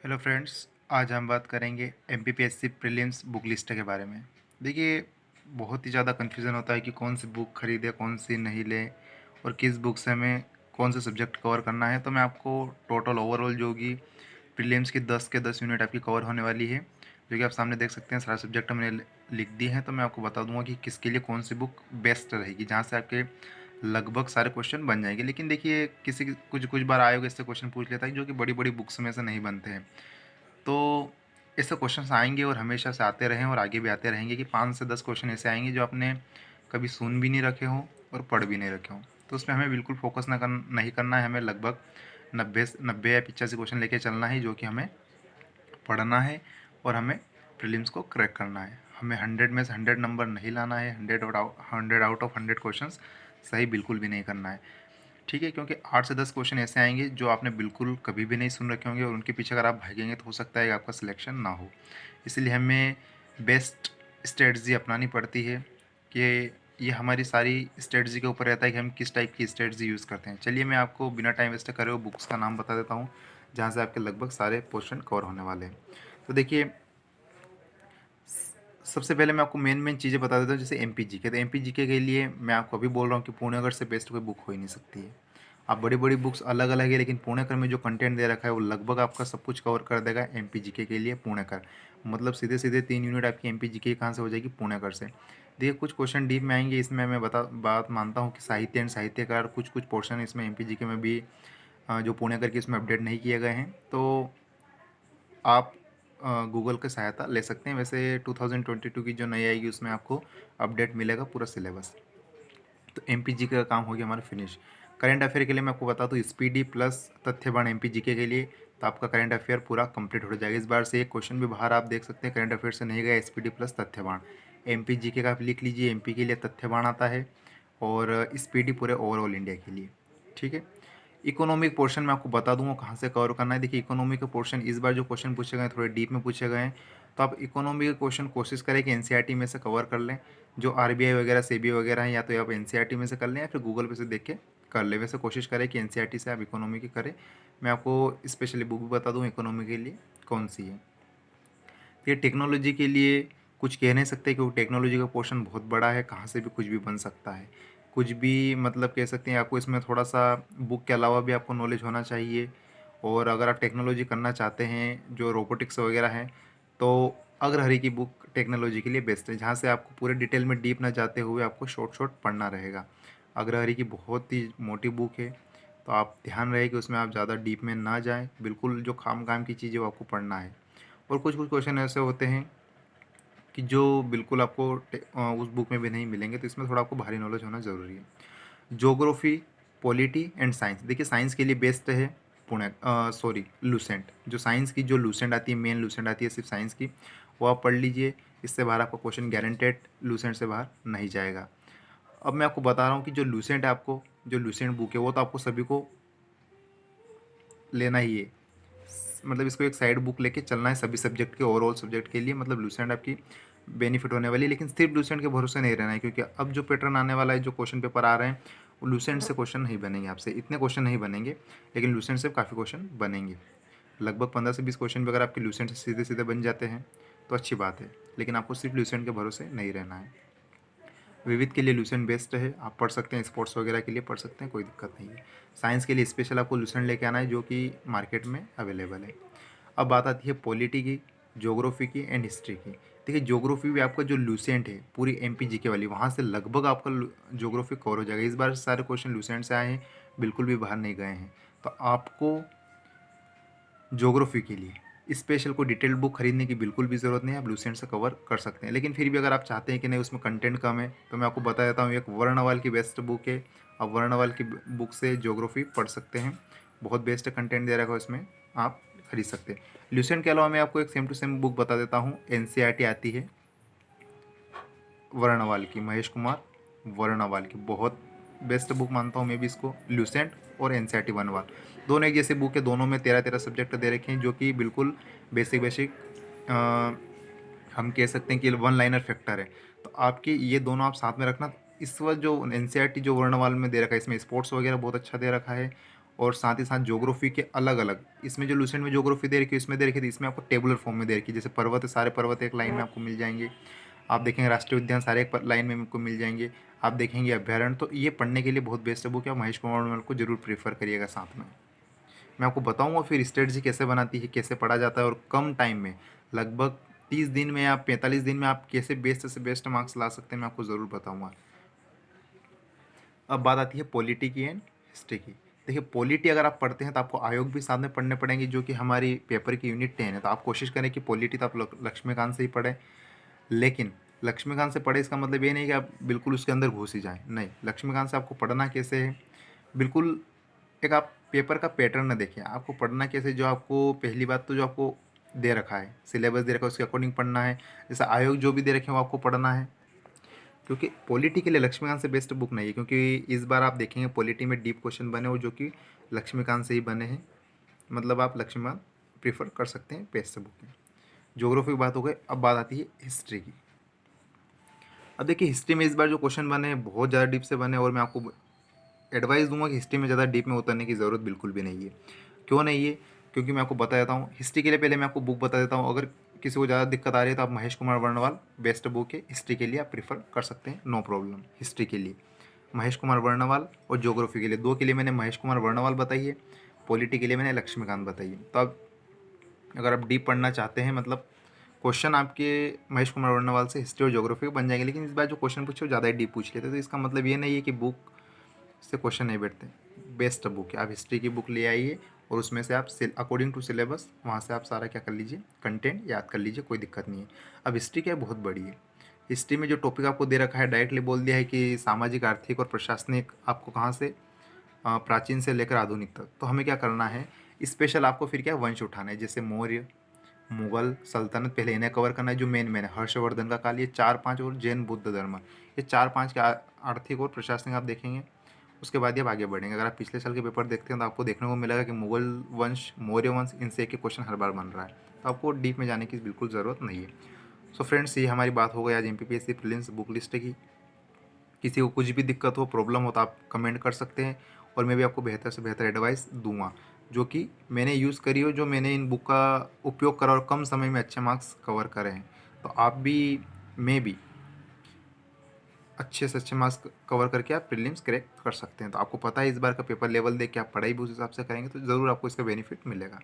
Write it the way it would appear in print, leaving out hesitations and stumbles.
Hello friends, आज हम बात करेंगे एमपीपीएससी प्रीलिम्स बुक लिस्ट के बारे में। देखिए, बहुत ही ज़्यादा कन्फ्यूज़न होता है कि कौन सी बुक खरीदें, कौन सी नहीं लें और किस बुक से हमें कौन से सब्जेक्ट कवर करना है। तो मैं आपको टोटल ओवरऑल जो होगी प्रीलिम्स की 10 के 10 यूनिट आपकी कवर होने वाली है, जो कि आप सामने देख सकते हैं। सारा सब्जेक्ट मैंने लिख दिए हैं। तो मैं आपको बता दूंगा कि किसके लिए कौन सी बुक बेस्ट रहेगी, जहाँ से आपके लगभग सारे क्वेश्चन बन जाएंगे। लेकिन देखिए, कुछ कुछ बार आयोग इससे क्वेश्चन पूछ लेता है जो कि बड़ी बड़ी बुक्स में से नहीं बनते हैं। तो ऐसे क्वेश्चंस आएँगे और हमेशा से आते रहे हैं और आगे भी आते रहेंगे कि 5 से 10 क्वेश्चन ऐसे आएँगे जो आपने कभी सुन भी नहीं रखे हों और पढ़ भी नहीं रखे हों। तो उसमें हमें बिल्कुल फ़ोकस नहीं करना है। हमें लगभग 90 या 85 क्वेश्चन लेके चलना है, जो कि हमें पढ़ना है और हमें प्रीलिम्स को क्रैक करना है। हमें 100 में से 100 नंबर नहीं लाना है। 100 आउट ऑफ 100 क्वेश्चंस सही बिल्कुल भी नहीं करना है। ठीक है, क्योंकि 8 से 10 क्वेश्चन ऐसे आएँगे जो आपने बिल्कुल कभी भी नहीं सुन रखे होंगे और उनके पीछे अगर आप भागेंगे तो हो सकता है कि आपका सिलेक्शन ना हो। इसलिए हमें बेस्ट स्ट्रेटजी अपनानी पड़ती है कि ये हमारी सारी स्ट्रेटजी के ऊपर रहता है कि हम किस टाइप की स्ट्रेटजी यूज़ करते हैं। चलिए, मैं आपको बिना टाइम वेस्ट करे हुए बुक्स का नाम बता देता हूँ, जहाँ से आपके लगभग सारे पोर्शन कवर होने वाले हैं। तो देखिए, सबसे पहले मैं आपको मेन चीज़ें बता देता हूँ, जैसे एमपीजीके। तो एमपीजीके के लिए मैं आपको अभी बोल रहा हूँ कि पुणे से बेस्ट कोई बुक हो ही नहीं सकती है। आप बड़ी बड़ी बुक्स अलग अलग है, लेकिन पुणेकर में जो कंटेंट दे रखा है वो लगभग आपका सब कुछ कवर कर देगा। एमपीजीके के लिए पुणेकर मतलब सीधे सीधे 3 यूनिट आपकी एमपीजीके कहाँ से हो जाएगी, पुणेकर से। देखिए, कुछ क्वेश्चन डीप में आएंगे। इसमें मैं बात मानता हूँ कि साहित्य एंड साहित्यकार कुछ कुछ पोर्शन इसमें एमपीजीके में भी जो पुणेकर की इसमें अपडेट नहीं किए गए हैं। तो आप गूगल की सहायता ले सकते हैं। वैसे 2022 की जो नई आएगी उसमें आपको अपडेट मिलेगा पूरा सिलेबस। तो एमपीजीके का काम हो गया हमारा फिनिश। करंट अफेयर के लिए मैं आपको बता दूँ, स्पीडी प्लस तथ्यबाण एमपीजीके के लिए तो आपका करंट अफेयर पूरा कंप्लीट हो जाएगा। इस बार से एक क्वेश्चन भी बाहर आप देख सकते हैं करंट अफेयर से नहीं गया। स्पीडी प्लस तथ्यबाण एमपीजीके का आप लिख लीजिए। एमपी के लिए तथ्यबाण आता है और स्पीडी पूरे ओवरऑल इंडिया के लिए। ठीक है, इकोनॉमिक पोर्शन में आपको बता दूंगा कहाँ से कवर करना है। देखिए, इकोनॉमी का पोर्शन इस बार जो क्वेश्चन पूछे गए थोड़े डीप में पूछे गए हैं। तो आप इकोनॉमी के क्वेश्चन कोशिश करें कि एनसीईआरटी में से कवर कर लें। जो आरबीआई वगैरह सेबी वगैरह हैं, या तो आप एनसीईआरटी में से कर लें या फिर गूगल पे से देख के कर लें। वैसे कोशिश करें कि एनसीईआरटी से आप इकोनॉमी की करें। मैं आपको स्पेशली बुक भी बता दूँ इकोनॉमी के लिए कौन सी है। ये टेक्नोलॉजी के लिए कुछ कह नहीं सकते, क्योंकि टेक्नोलॉजी का पोर्शन बहुत बड़ा है। कहाँ से भी कुछ भी बन सकता है, कुछ भी मतलब कह सकते हैं। आपको इसमें थोड़ा सा बुक के अलावा भी आपको नॉलेज होना चाहिए। और अगर आप टेक्नोलॉजी करना चाहते हैं, जो रोबोटिक्स वगैरह है, तो अग्रहरि की बुक टेक्नोलॉजी के लिए बेस्ट है, जहाँ से आपको पूरे डिटेल में डीप ना जाते हुए आपको शॉर्ट शॉर्ट पढ़ना रहेगा। अग्रहरि की बहुत ही मोटी बुक है, तो आप ध्यान रहे कि उसमें आप ज़्यादा डीप में ना जाएं। बिल्कुल जो काम काम की चीज़ें वो आपको पढ़ना है। और कुछ कुछ क्वेश्चन ऐसे होते हैं कि जो बिल्कुल आपको उस बुक में भी नहीं मिलेंगे, तो इसमें थोड़ा आपको भारी नॉलेज होना ज़रूरी है। Geography, polity and science. देखिए, साइंस के लिए बेस्ट है लूसेंट। जो साइंस की जो लूसेंट आती है, मेन लूसेंट आती है सिर्फ साइंस की, वो आप पढ़ लीजिए। इससे बाहर आपका क्वेश्चन गारंटेड लूसेंट से बाहर नहीं जाएगा। अब मैं आपको बता रहा हूँ कि जो लूसेंट है, आपको जो लूसेंट बुक है वो तो आपको सभी को लेना ही है। मतलब इसको एक साइड बुक लेके चलना है सभी सब्जेक्ट के, ओवरऑल सब्जेक्ट के लिए। मतलब लूसेंट आपकी बेनिफिट होने वाली है। लेकिन सिर्फ लूसेंट के भरोसे नहीं रहना है, क्योंकि अब जो पैटर्न आने वाला है, जो क्वेश्चन पेपर आ रहे हैं, वो लूसेंट से क्वेश्चन नहीं बनेंगे आपसे। इतने क्वेश्चन नहीं बनेंगे, लेकिन लूसेंट से काफ़ी क्वेश्चन बनेंगे। लगभग 15 से 20 क्वेश्चन भी अगर आपके लूसेंट से सीधे सीधे बन जाते हैं तो अच्छी बात है। लेकिन आपको सिर्फ लूसेंट के भरोसे नहीं रहना है। विविध के लिए लूसेंट बेस्ट है, आप पढ़ सकते हैं। स्पोर्ट्स वगैरह के लिए पढ़ सकते हैं, कोई दिक्कत नहीं है। साइंस के लिए स्पेशल आपको लूसेंट लेके आना है, जो कि मार्केट में अवेलेबल है। अब बात आती है पॉलिटी की, ज्योग्राफी की एंड हिस्ट्री की। देखिए, ज्योग्राफी भी आपका जो लूसेंट है पूरी एमपीजीके वाली, वहाँ से लगभग आपका ज्योग्राफी कवर हो जाएगा। इस बार सारे क्वेश्चन लूसेंट से आए हैं, बिल्कुल भी बाहर नहीं गए हैं। तो आपको ज्योग्राफी के लिए स्पेशल को डिटेल्ड बुक खरीदने की बिल्कुल भी ज़रूरत नहीं है। आप लूसेंट से कवर कर सकते हैं। लेकिन फिर भी अगर आप चाहते हैं कि नहीं उसमें कंटेंट कम है, तो मैं आपको बता देता हूँ, एक वर्णवाल की बेस्ट बुक है। आप वर्णवाल की बुक से ज्योग्राफी पढ़ सकते हैं। बहुत बेस्ट कंटेंट दे रखा है उसमें, आप खरीद सकते हैं। लूसेंट के अलावा मैं आपको एक सेम टू सेम बुक बता देता हूँ। एनसीईआरटी आती है वर्णवाल की, महेश कुमार वर्णवाल की, बहुत बेस्ट बुक मानता हूँ मैं भी इसको। लूसेंट और एनसीईआरटी वनवाल दोनों एक जैसे बुक है। दोनों में 13-13 सब्जेक्ट दे रखे हैं, जो कि बिल्कुल बेसिक बेसिक हम कह सकते हैं कि वन लाइनर फैक्टर है। तो आपके ये दोनों आप साथ में रखना। इस वक्त जो एनसीईआरटी जो वर्णमाला में दे रखा है, इसमें स्पोर्ट्स वगैरह बहुत अच्छा दे रखा है, और साथ ही साथ ज्योग्राफी के अलग अलग, इसमें जो लुसेंट में ज्योग्राफी दे रखी है इसमें दे रखी थी, इसमें आपको टेबुलर फॉर्म में दे रखी है। जैसे पर्वत है, सारे पर्वत एक लाइन में आपको मिल जाएंगे। आप देखेंगे राष्ट्रीय उद्यान सारे एक लाइन में आपको मिल जाएंगे। आप देखेंगे अभ्यारण्य, तो ये पढ़ने के लिए बहुत बेस्ट है बुक है। आप महेश कुमार वर्मा को जरूर प्रीफर करिएगा। साथ में मैं आपको बताऊंगा फिर स्ट्रेटजी कैसे बनाती है, कैसे पढ़ा जाता है, और कम टाइम में लगभग 30 दिन में या 45 दिन में आप कैसे बेस्ट से बेस्ट मार्क्स ला सकते हैं, मैं आपको ज़रूर बताऊंगा। अब बात आती है पॉलिटी की एंड हिस्ट्री की। देखिए पॉलिटी अगर आप पढ़ते हैं तो आपको आयोग भी साथ में पढ़ने पड़ेंगे, जो कि हमारी पेपर की यूनिट 10 है। तो आप कोशिश करें कि पॉलिटी तो आप लक्ष्मीकांत से ही पढ़ें। लेकिन लक्ष्मीकांत से पढ़े इसका मतलब ये नहीं कि आप बिल्कुल उसके अंदर घुस ही जाएं, नहीं। लक्ष्मीकांत से आपको पढ़ना कैसे है, बिल्कुल एक आप पेपर का पैटर्न न देखें, आपको पढ़ना कैसे, जो आपको पहली बात तो जो आपको दे रखा है, सिलेबस दे रखा है, उसके अकॉर्डिंग पढ़ना है। जैसे आयोग जो भी दे रखे हैं वो आपको पढ़ना है। क्योंकि पॉलिटी के लिए लक्ष्मीकांत से बेस्ट बुक नहीं है, क्योंकि इस बार आप देखेंगे पॉलिटी में डीप क्वेश्चन बने हो जो कि लक्ष्मीकांत से ही बने हैं। मतलब आप लक्ष्मीकांत प्रीफर कर सकते हैं बेस्ट बुक में। ज्योग्राफी की बात हो गई, अब बात आती है हिस्ट्री की। अब देखिए हिस्ट्री में इस बार जो क्वेश्चन बने हैं बहुत ज़्यादा डीप से बने, और मैं आपको एडवाइस दूंगा कि हिस्ट्री में ज़्यादा डीप में उतरने की ज़रूरत बिल्कुल भी नहीं है। क्यों नहीं है, क्योंकि मैं आपको बता देता हूँ हिस्ट्री के लिए। पहले मैं आपको बुक बता देता हूँ, अगर किसी को ज़्यादा दिक्कत आ रही है तो आप महेश कुमार वर्णवाल बेस्ट बुक है हिस्ट्री के लिए, आप प्रीफर कर सकते हैं, नो प्रॉब्लम। हिस्ट्री के लिए महेश कुमार वर्णवाल, और ज्योग्राफी के लिए दो के लिए मैंने महेश कुमार वर्णवाल बताई है, पॉलिटी के लिए मैंने लक्ष्मीकांत बताई है। तो अब अगर आप डीप पढ़ना चाहते हैं, मतलब क्वेश्चन आपके महेश कुमार वर्णवाल से हिस्ट्री और ज्योग्राफी बन जाएंगे, लेकिन इस बार जो क्वेश्चन पूछे वो ज़्यादा ही डीप पूछ लेते, तो इसका मतलब ये नहीं है कि बुक से क्वेश्चन नहीं बैठते। बेस्ट बुक है, आप हिस्ट्री की बुक ले आइए और उसमें से आप अकॉर्डिंग टू सिलेबस वहाँ से आप सारा क्या कर लीजिए, कंटेंट याद कर लीजिए, कोई दिक्कत नहीं है। अब हिस्ट्री क्या है, बहुत बड़ी है। हिस्ट्री में जो टॉपिक आपको दे रखा है डायरेक्टली बोल दिया है कि सामाजिक, आर्थिक और प्रशासनिक आपको कहाँ से प्राचीन से लेकर आधुनिक तक। तो हमें क्या करना है, स्पेशल आपको फिर क्या वंश उठाना है, जैसे मौर्य, मुगल सल्तनत, पहले इन्हें कवर करना है जो मेन है, हर्षवर्धन का काल, ये 4-5, और जैन बुद्ध धर्म, ये 4-5 के आर्थिक और प्रशासनिक आप देखेंगे। उसके बाद ही आप आगे बढ़ेंगे। अगर आप पिछले साल के पेपर देखते हैं तो आपको देखने को मिलेगा कि मुगल वंश, मौर्य वंश, इनसे एक क्वेश्चन हर बार बन रहा है। तो आपको डीप में जाने की बिल्कुल ज़रूरत नहीं है। सो फ्रेंड्स, ये हमारी बात हो गई आज एमपीपीएससी प्रीलिम्स बुक लिस्ट की। किसी को कुछ भी दिक्कत हो, प्रॉब्लम हो तो आप कमेंट कर सकते हैं, और मैं भी आपको बेहतर से बेहतर एडवाइस दूंगा जो कि मैंने यूज़ करी हो, जो मैंने इन बुक का उपयोग करा और कम समय में अच्छे मार्क्स कवर करे हैं। तो आप भी, मैं भी अच्छे से अच्छे मार्क्स कवर करके आप प्रीलिम्स क्रैक कर सकते हैं। तो आपको पता है इस बार का पेपर लेवल देख के आप पढ़ाई भी उस हिसाब से करेंगे तो ज़रूर आपको इसका बेनिफिट मिलेगा।